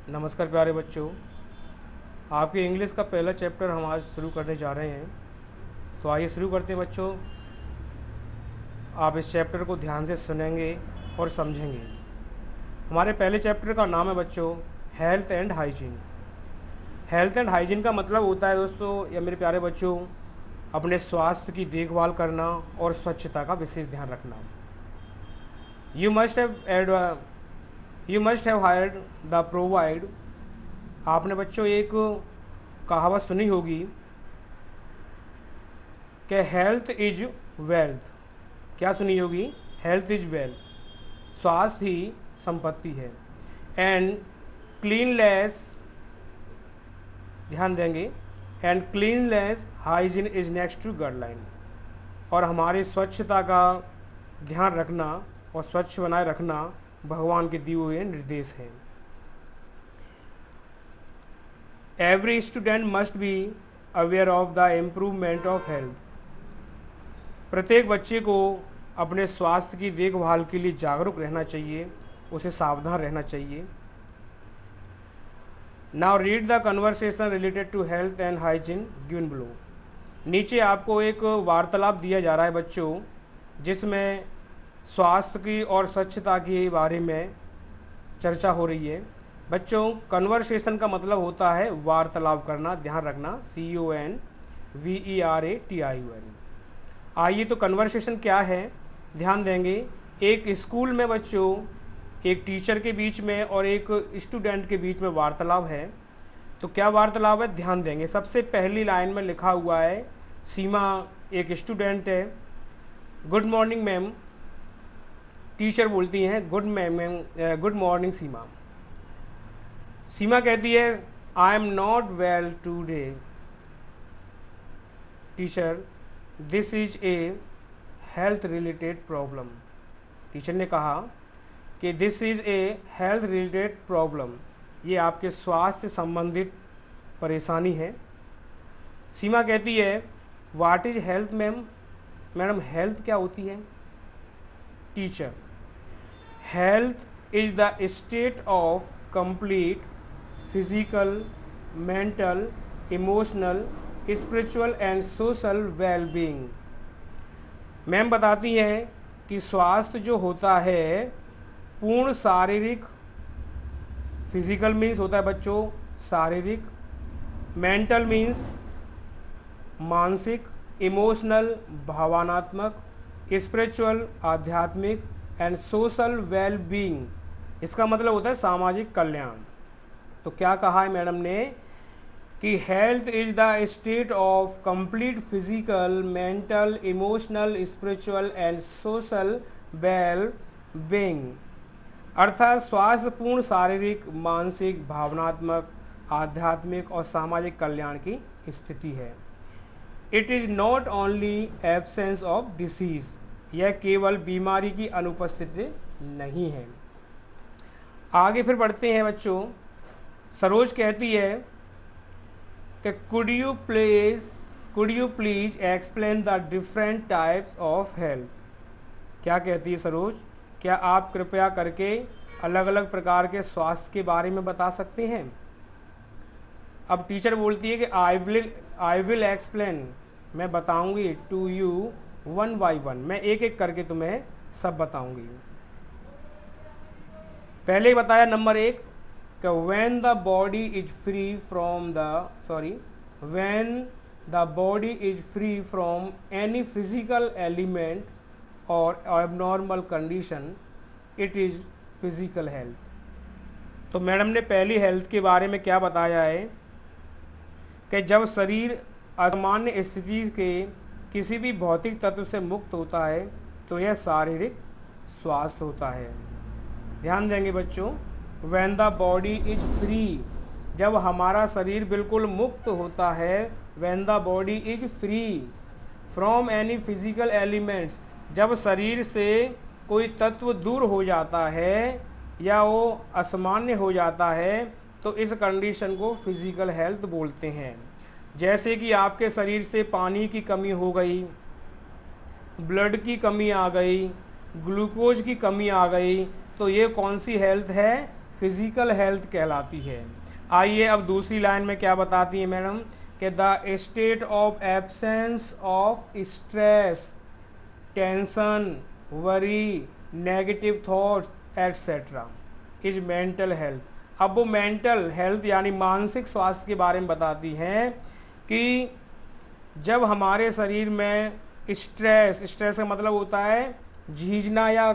नमस्कार प्यारे बच्चों, आपके इंग्लिश का पहला चैप्टर हम आज शुरू करने जा रहे हैं। तो आइए शुरू करते हैं बच्चों। आप इस चैप्टर को ध्यान से सुनेंगे और समझेंगे। हमारे पहले चैप्टर का नाम है बच्चों health and hygiene. Health and hygiene का मतलब होता है दोस्तों या मेरे प्यारे बच्चों, अपने स्वास्थ्य की देखभाल करना और स्वच्छता का विशेष ध्यान रखना। You must have hired the provide. आपने बच्चों एक कहावत सुनी होगी कि हेल्थ इज वेल्थ। क्या सुनी होगी? हेल्थ इज वेल्थ, स्वास्थ्य ही संपत्ति है। एंड क्लीनलेस, ध्यान देंगे, and cleanliness hygiene is next to guideline. और हमारी स्वच्छता का ध्यान रखना और स्वच्छ बनाए रखना भगवान के दिए हुए निर्देश हैं। Every student must be aware of the improvement of health. प्रत्येक बच्चे को अपने स्वास्थ्य की देखभाल के लिए जागरूक रहना चाहिए, उसे सावधान रहना चाहिए। Now read the conversation related to health and hygiene given below. नीचे आपको एक वार्तालाप दिया जा रहा है बच्चों, जिसमें स्वास्थ्य की और स्वच्छता के बारे में चर्चा हो रही है। बच्चों, कन्वर्सेशन का मतलब होता है वार्तालाप करना, ध्यान रखना, CONVERATION। आइए तो कन्वर्सेशन क्या है, ध्यान देंगे। एक स्कूल में बच्चों एक टीचर के बीच में और एक स्टूडेंट के बीच में वार्तालाप है। तो क्या वार्तालाप है, ध्यान देंगे। सबसे पहली लाइन में लिखा हुआ है, सीमा एक स्टूडेंट है। Good morning ma'am. टीचर बोलती हैं गुड मॉर्निंग सीमा। सीमा कहती है I am not well today. Teacher this is a health related problem. Teacher ने कहा कि this is a health related problem, ये आपके स्वास्थ्य संबंधित परेशानी है। सीमा कहती है what is health ma'am. Madam health क्या होती है? Teacher health is the state of complete physical, mental, emotional, spiritual and social wellbeing. Ma'am बताती हैं कि स्वास्थ्य जो होता है पूर्ण शारीरिक, फिजिकल मीन्स होता है बच्चों शारीरिक, मेंटल मीन्स मानसिक, इमोशनल भावनात्मक, स्पिरिचुअल आध्यात्मिक एंड सोशल वेलबींग, इसका मतलब होता है सामाजिक कल्याण। तो क्या कहा है मैडम ने कि health is the state of complete physical, mental, emotional, spiritual and social well being. अर्थात स्वास्थ्य पूर्ण शारीरिक, मानसिक, भावनात्मक, आध्यात्मिक और सामाजिक कल्याण की स्थिति है। It is not only absence of disease, यह केवल बीमारी की अनुपस्थिति नहीं है। आगे फिर बढ़ते हैं बच्चों। सरोज कहती है कि could you please explain the different types of health. क्या कहती है सरोज? क्या आप कृपया करके अलग अलग प्रकार के स्वास्थ्य के बारे में बता सकते हैं? अब टीचर बोलती है कि आई विल एक्सप्लेन, मैं बताऊंगी to you one by one, मैं एक एक करके तुम्हें सब बताऊंगी। पहले ही बताया नंबर 1 कि when the body is free from any physical element or abnormal condition, it is physical health। तो मैडम ने पहली हेल्थ के बारे में क्या बताया है कि जब शरीर असामान्य स्थिति के किसी भी भौतिक तत्व से मुक्त होता है तो यह शारीरिक स्वास्थ्य होता है। ध्यान देंगे बच्चों, when the body is free, जब हमारा शरीर बिल्कुल मुक्त होता है, when the body is free from any physical elements, जब शरीर से कोई तत्व दूर हो जाता है या वो असामान्य हो जाता है, तो इस कंडीशन को फिजिकल हेल्थ बोलते हैं। जैसे कि आपके शरीर से पानी की कमी हो गई, ब्लड की कमी आ गई, ग्लूकोज की कमी आ गई, तो ये कौन सी हेल्थ है? फिजिकल हेल्थ कहलाती है। आइए अब दूसरी लाइन में क्या बताती है मैडम कि the state of absence of stress, tension, worry, negative thoughts etcetera is mental health. अब वो मेंटल हेल्थ यानी मानसिक स्वास्थ्य के बारे में बताती हैं कि जब हमारे शरीर में स्ट्रेस का मतलब होता है झीझना या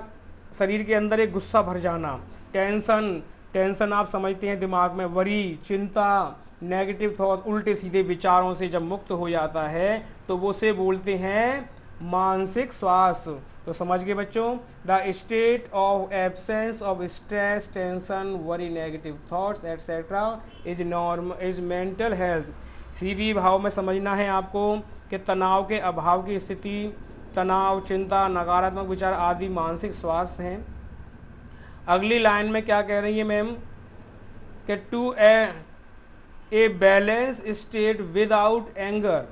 शरीर के अंदर एक गुस्सा भर जाना, टेंशन आप समझते हैं दिमाग में, वरी चिंता, नेगेटिव थॉट्स उल्टे सीधे विचारों से जब मुक्त हो जाता है तो वो से बोलते हैं मानसिक स्वास्थ्य। तो समझ गए बच्चों, the state of absence of stress, tension, worry, negative thoughts etcetera is mental health. सीधी भाव में समझना है आपको कि तनाव के अभाव की स्थिति, तनाव, चिंता, नकारात्मक विचार आदि मानसिक स्वास्थ्य हैं। अगली लाइन में क्या कह रही है मैम कि to a balance state without anger,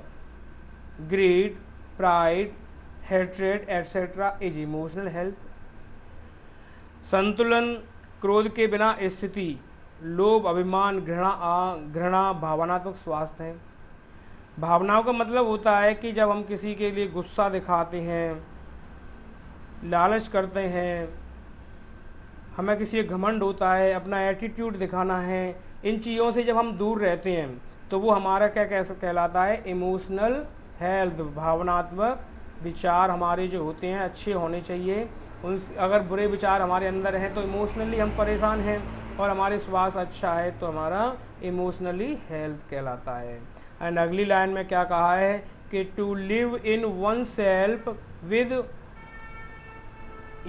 greed, pride, hatred etcetera is emotional health. संतुलन, क्रोध के बिना स्थिति, लोभ, अभिमान, घृणा भावनात्मक स्वास्थ्य है। भावनाओं का मतलब होता है कि जब हम किसी के लिए गुस्सा दिखाते हैं, लालच करते हैं, हमें किसी घमंड होता है, अपना एटीट्यूड दिखाना है, इन चीज़ों से जब हम दूर रहते हैं तो वो हमारा क्या कहलाता है, इमोशनल हेल्थ। भावनात्मक विचार हमारे जो होते हैं अच्छे होने चाहिए, उन अगर बुरे विचार हमारे अंदर हैं तो इमोशनली हम परेशान हैं, और हमारे स्वास्थ्य अच्छा है तो हमारा इमोशनली हेल्थ कहलाता है। एंड अगली लाइन में क्या कहा है कि to live in one self with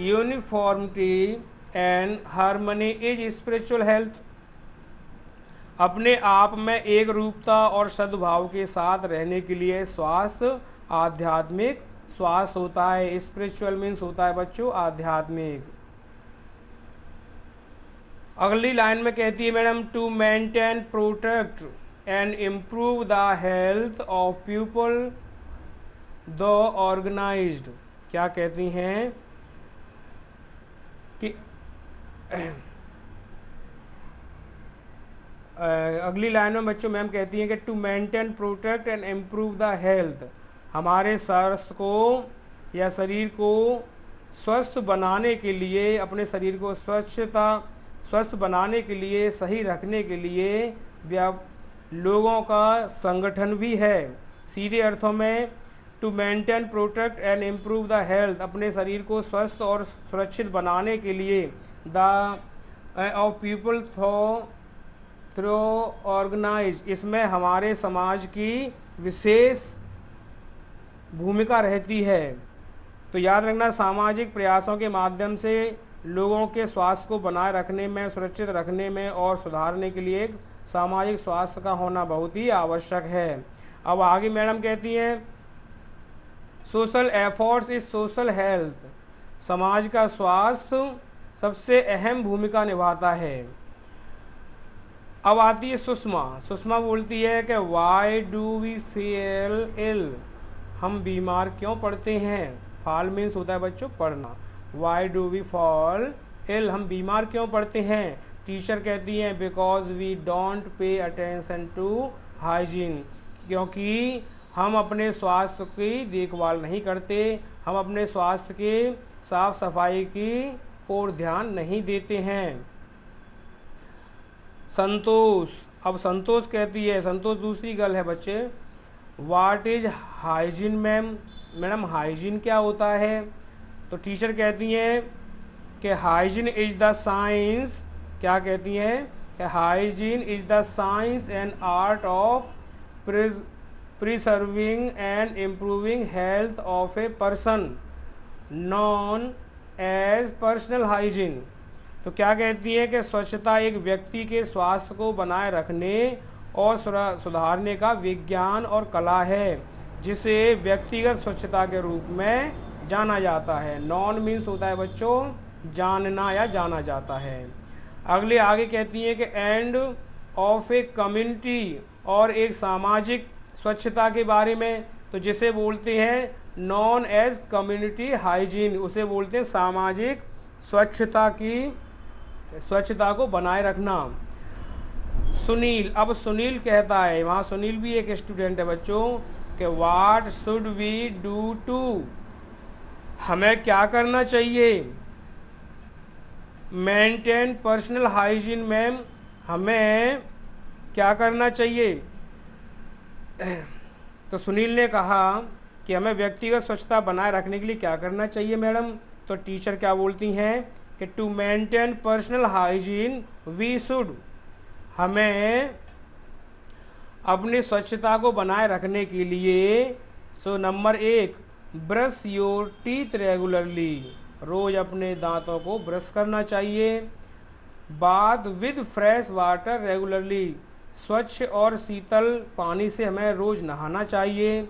uniformity and harmony is spiritual health. अपने आप में एक रूपता और सद्भाव के साथ रहने के लिए स्वास्थ्य आध्यात्मिक स्वास्थ्य होता है। स्पिरिचुअल मीन्स होता है बच्चों आध्यात्मिक। अगली लाइन में कहती है madam to maintain, protect and improve the health of people the organised. क्या कहती हैं कि अगली लाइन में बच्चों मैम कहती हैं कि to maintain, protect and improve the health, हमारे स्वास्थ्य को या शरीर को स्वस्थ बनाने के लिए, अपने शरीर को स्वस्थ बनाने के लिए, सही रखने के लिए लोगों का संगठन भी है। सीधे अर्थों में to maintain, protect and improve the health, अपने शरीर को स्वस्थ और सुरक्षित बनाने के लिए, the of people through organise, इसमें हमारे समाज की विशेष भूमिका रहती है। तो याद रखना, सामाजिक प्रयासों के माध्यम से लोगों के स्वास्थ्य को बनाए रखने में, सुरक्षित रखने में और सुधारने के लिए सामाजिक स्वास्थ्य का होना बहुत ही आवश्यक है। अब आगे मैडम कहती हैं social efforts is social health, समाज का स्वास्थ्य सबसे अहम भूमिका निभाता है। अब आती है सुषमा बोलती है कि वाई डू वी फील इल, हम बीमार क्यों पड़ते हैं। फॉल मीन्स होता है बच्चों पढ़ना। Why do we fall ill, हम बीमार क्यों पड़ते हैं। टीचर कहती हैं because we don't pay attention to hygiene, क्योंकि हम अपने स्वास्थ्य की देखभाल नहीं करते, हम अपने स्वास्थ्य के साफ सफाई की ओर ध्यान नहीं देते हैं। संतोष, अब संतोष कहती है, संतोष दूसरी गर्ल है बच्चे, what is hygiene madam hygiene क्या होता है। तो टीचर कहती हैं कि हाइजीन इज द साइंस, क्या कहती हैं कि hygiene is the science and art of preserving and improving health of a person known as personal hygiene. तो क्या कहती है कि स्वच्छता एक व्यक्ति के स्वास्थ्य को बनाए रखने और सुधारने का विज्ञान और कला है, जिसे व्यक्तिगत स्वच्छता के रूप में जाना जाता है। नॉन मीन्स होता है बच्चों जानना या जाना जाता है। अगले आगे कहती है कि एंड ऑफ ए कम्युनिटी, और एक सामाजिक स्वच्छता के बारे में, तो जिसे बोलते हैं नॉन एज कम्युनिटी हाइजीन, उसे बोलते हैं सामाजिक स्वच्छता की स्वच्छता को बनाए रखना। सुनील, अब सुनील कहता है, वहाँ सुनील भी एक स्टूडेंट है बच्चों, कि what should we do to, हमें क्या करना चाहिए मेंटेन पर्सनल हाइजीन। मैम हमें क्या करना चाहिए? तो सुनील ने कहा कि हमें व्यक्तिगत स्वच्छता बनाए रखने के लिए क्या करना चाहिए मैडम? तो टीचर क्या बोलती हैं कि to maintain personal hygiene we should, हमें अपनी स्वच्छता को बनाए रखने के लिए so number 1 brush your teeth regularly, रोज अपने दांतों को ब्रश करना चाहिए। Bath with fresh water regularly, स्वच्छ और शीतल पानी से हमें रोज नहाना चाहिए।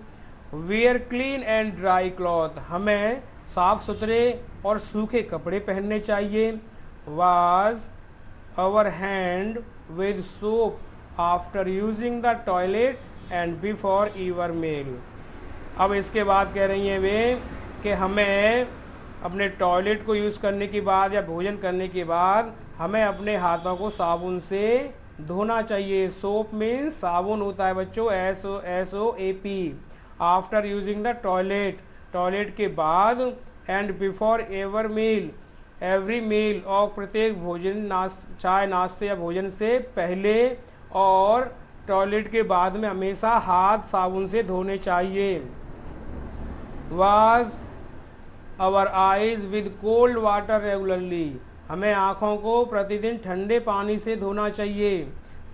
Wear clean and dry cloth, हमें साफ सुथरे और सूखे कपड़े पहनने चाहिए। Wash our hand with soap after using the toilet and before ईवर मील। अब इसके बाद कह रही हैं वे कि हमें अपने टॉयलेट को यूज़ करने के बाद या भोजन करने के बाद हमें अपने हाथों को साबुन से धोना चाहिए। सोप मीन्स साबुन होता है बच्चों, SOAP। After using the toilet, toilet के बाद। And before ever meal, every meal, और प्रत्येक भोजन चाय नाश्ते या भोजन से पहले और टॉयलेट के बाद में हमेशा हाथ साबुन से धोने चाहिए। Wash our eyes with cold water regularly, हमें आँखों को प्रतिदिन ठंडे पानी से धोना चाहिए।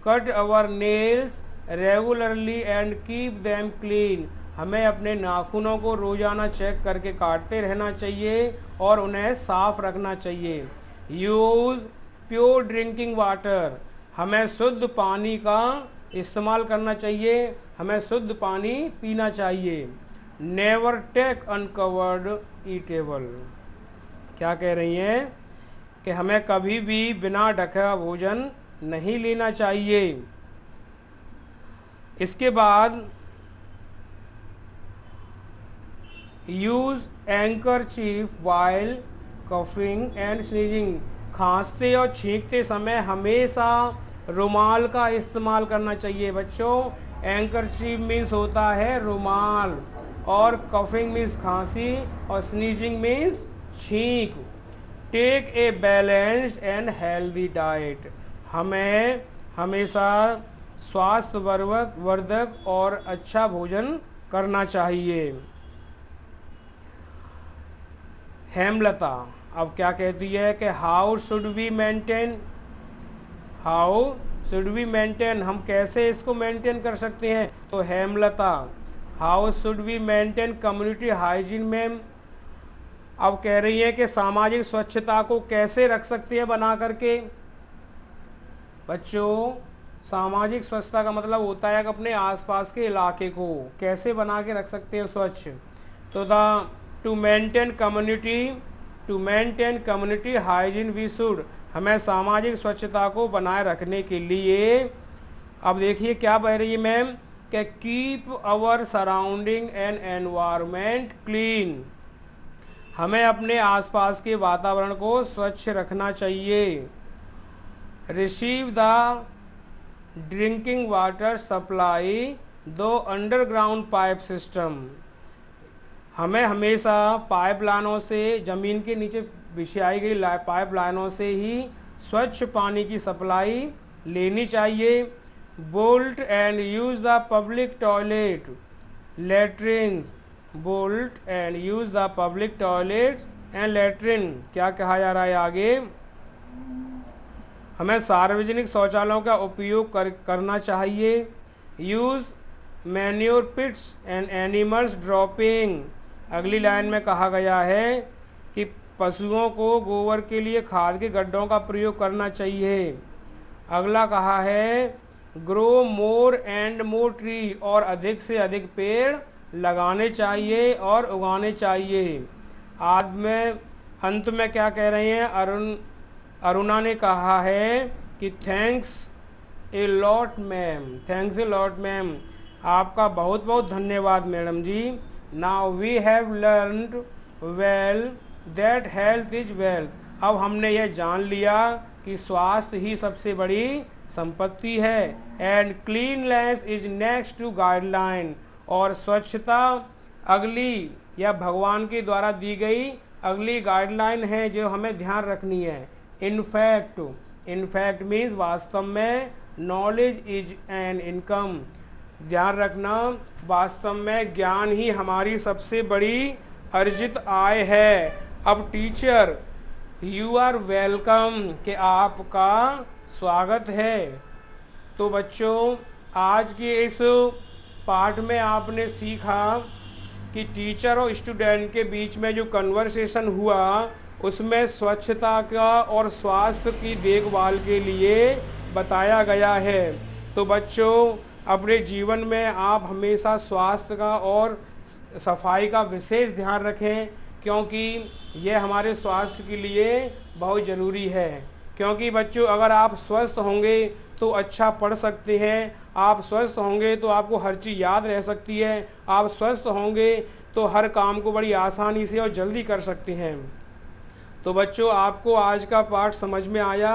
Cut our nails regularly and keep them clean, हमें अपने नाखूनों को रोजाना चेक करके काटते रहना चाहिए और उन्हें साफ रखना चाहिए। यूज़ प्योर ड्रिंकिंग वाटर, हमें शुद्ध पानी का इस्तेमाल करना चाहिए, हमें शुद्ध पानी पीना चाहिए। नेवर टेक अनकवर्ड ईटेबल, क्या कह रही हैं कि हमें कभी भी बिना ढका भोजन नहीं लेना चाहिए। इसके बाद use handkerchief while coughing and sneezing, खांसते और छींकते समय हमेशा रुमाल का इस्तेमाल करना चाहिए बच्चों। एंकरचीफ मीन्स होता है रुमाल, और कफिंग मीन्स खांसी, और स्नीजिंग मीन्स छींक। Take a balanced and healthy diet, हमें हमेशा स्वास्थ्य वर्धक और अच्छा भोजन करना चाहिए। हेमलता अब क्या कहती है कि how should we maintain, how should we maintain, हम कैसे इसको मेंटेन कर सकते हैं? तो Hemlata how should we maintain community hygiene में अब कह रही है कि सामाजिक स्वच्छता को कैसे रख सकते हैं बना करके। बच्चों सामाजिक स्वच्छता का मतलब होता है कि अपने आसपास के इलाके को कैसे बना के रख सकते हैं स्वच्छ। तो to maintain community hygiene we should, हमें सामाजिक स्वच्छता को बनाए रखने के लिए अब देखिए क्या कह रही है मैम कि keep our surrounding and environment clean, हमें अपने आसपास के वातावरण को स्वच्छ रखना चाहिए। Receive the drinking water supply through underground pipe system, हमें हमेशा पाइप लाइनों से, ज़मीन के नीचे बिछाई गई पाइप लाइनों से ही स्वच्छ पानी की सप्लाई लेनी चाहिए। Build and use the public toilet latrines, build and use the public toilet and latrine, क्या कहा जा रहा है आगे? हमें सार्वजनिक शौचालयों का उपयोग करना चाहिए। Use manure pits and animals dropping, अगली लाइन में कहा गया है कि पशुओं को गोबर के लिए खाद के गड्ढों का प्रयोग करना चाहिए। अगला कहा है grow more and more tree, और अधिक से अधिक पेड़ लगाने चाहिए और उगाने चाहिए। आज में अंत में क्या कह रहे हैं अरुणा ने कहा है कि thanks a lot ma'am, thanks a lot ma'am, आपका बहुत बहुत धन्यवाद madam ji. Now we have learned well that health is wealth, अब हमने यह जान लिया कि स्वास्थ्य ही सबसे बड़ी संपत्ति है। And cleanness is next to guideline, और स्वच्छता अगली या भगवान के द्वारा दी गई अगली गाइडलाइन है जो हमें ध्यान रखनी है। इनफैक्ट मीन्स वास्तव में, नॉलेज इज एन इनकम, ध्यान रखना वास्तव में ज्ञान ही हमारी सबसे बड़ी अर्जित आय है। अब टीचर यू आर वेलकम, कि आपका स्वागत है। तो बच्चों आज के इस पाठ में आपने सीखा कि टीचर और स्टूडेंट के बीच में जो कन्वर्सेशन हुआ उसमें स्वच्छता का और स्वास्थ्य की देखभाल के लिए बताया गया है। तो बच्चों अपने जीवन में आप हमेशा स्वास्थ्य का और सफाई का विशेष ध्यान रखें, क्योंकि यह हमारे स्वास्थ्य के लिए बहुत ज़रूरी है। क्योंकि बच्चों अगर आप स्वस्थ होंगे तो अच्छा पढ़ सकते हैं, आप स्वस्थ होंगे तो आपको हर चीज़ याद रह सकती है, आप स्वस्थ होंगे तो हर काम को बड़ी आसानी से और जल्दी कर सकते हैं। तो बच्चों आपको आज का पाठ समझ में आया?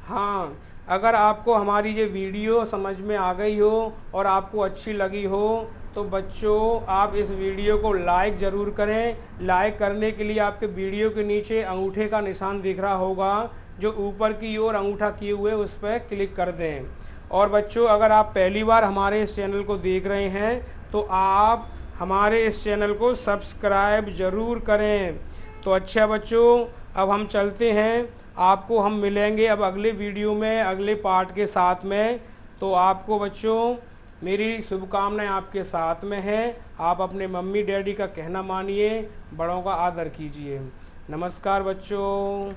हाँ, अगर आपको हमारी ये वीडियो समझ में आ गई हो और आपको अच्छी लगी हो तो बच्चों आप इस वीडियो को लाइक ज़रूर करें। लाइक करने के लिए आपके वीडियो के नीचे अंगूठे का निशान दिख रहा होगा, जो ऊपर की ओर अंगूठा किए हुए उस पर क्लिक कर दें। और बच्चों अगर आप पहली बार हमारे इस चैनल को देख रहे हैं तो आप हमारे इस चैनल को सब्सक्राइब ज़रूर करें। तो अच्छा बच्चों अब हम चलते हैं, आपको हम मिलेंगे अब अगले वीडियो में अगले पार्ट के साथ में। तो आपको बच्चों मेरी शुभकामनाएं आपके साथ में है। आप अपने मम्मी डैडी का कहना मानिए, बड़ों का आदर कीजिए। नमस्कार बच्चों।